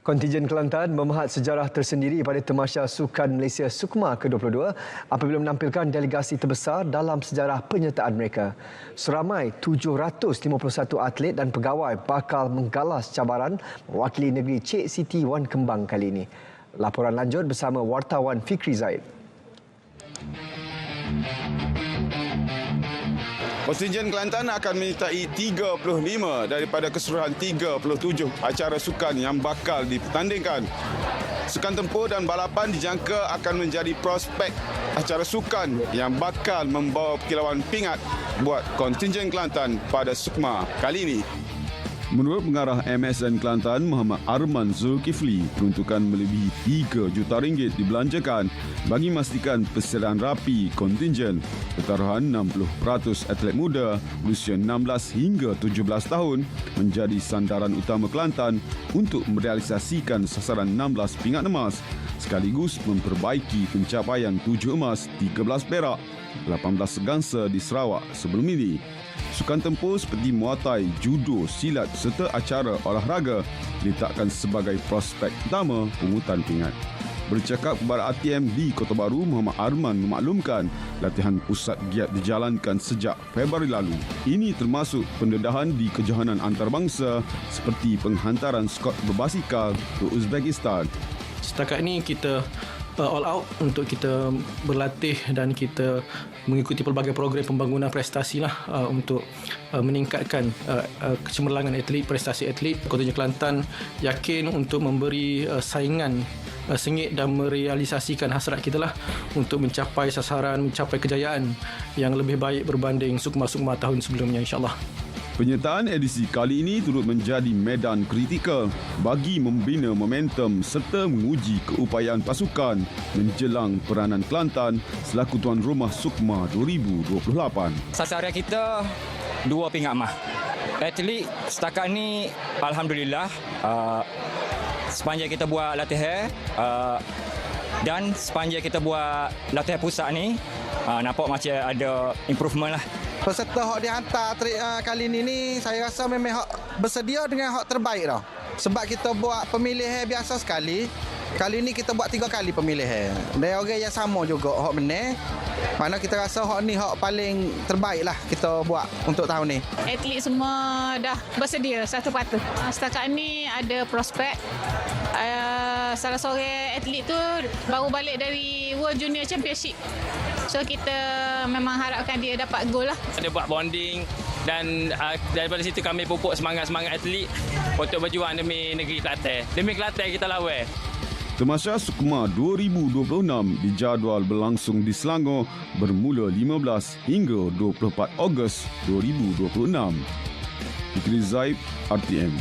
Kontingen Kelantan memahat sejarah tersendiri pada Tamasya Sukan Malaysia SUKMA ke-22 apabila menampilkan delegasi terbesar dalam sejarah penyertaan mereka. Seramai 751 atlet dan pegawai bakal menggalas cabaran mewakili negeri Cik Siti Wan Kembang kali ini. Laporan lanjut bersama wartawan Fikri Zaid. Kontingen Kelantan akan menyertai 35 daripada keseluruhan 37 acara sukan yang bakal dipertandingkan. Sukan tempur dan balapan dijangka akan menjadi prospek acara sukan yang bakal membawa kilauan pingat buat kontingen Kelantan pada SUKMA kali ini. Menurut pengarah MSN Kelantan Muhammad Arman Zulkifli, peruntukan melebihi RM3 juta dibelanjakan bagi memastikan persediaan rapi kontingen. Pertaruhan 60% atlet muda berusia 16 hingga 17 tahun menjadi sandaran utama Kelantan untuk merealisasikan sasaran 16 pingat emas sekaligus memperbaiki pencapaian 7 emas, 13 perak, 18 segansa di Sarawak sebelum ini. Sukan tempur seperti muay judo, silat serta acara olahraga diletakkan sebagai prospek utama pungutan pingat. Bercakap kepada RTM di Kota Baru, Muhammad Arman memaklumkan latihan pusat giat dijalankan sejak Februari lalu. Ini termasuk pendedahan di kejohanan antarabangsa seperti penghantaran skot berbasikal ke Uzbekistan. Setakat ini kita all out untuk kita berlatih dan kita mengikuti pelbagai program pembangunan prestasi lah untuk meningkatkan kecemerlangan atlet, prestasi atlet. Kontingen Kelantan yakin untuk memberi saingan sengit dan merealisasikan hasrat kita lah untuk mencapai sasaran, mencapai kejayaan yang lebih baik berbanding SUKMA-SUKMA tahun sebelumnya, insyaAllah. Penyertaan edisi kali ini turut menjadi medan kritikal bagi membina momentum serta menguji keupayaan pasukan menjelang peranan Kelantan selaku tuan rumah SUKMA 2028. Sasaran kita 2 pingat emas. Atlet setakat ni alhamdulillah sepanjang kita buat latihan dan sepanjang kita buat latihan pusat ni nampak macam ada improvement lah. Peserta hak dihantar kali ini saya rasa memang hak bersedia dengan hak terbaik dah. Sebab kita buat pemilihan biasa sekali. Kali ini kita buat 3 kali pemilihan. Dan orang yang sama juga hak benar. Mana kita rasa hak ni hak paling terbaik lah kita buat untuk tahun ni. Atlet semua dah bersedia satu patut. Setakat ni ada prospek. Salah seorang atlet tu baru balik dari World Junior Championship. So kita memang harapkan dia dapat gol lah. Dia buat bonding dan daripada situ kami pupuk semangat-semangat atlet untuk berjuang demi negeri Kelantan. Demi Kelantan kita lawan. Tamasya SUKMA 2026 dijadual berlangsung di Selangor bermula 15 hingga 24 Ogos 2026. Fikri Zaid, RTM.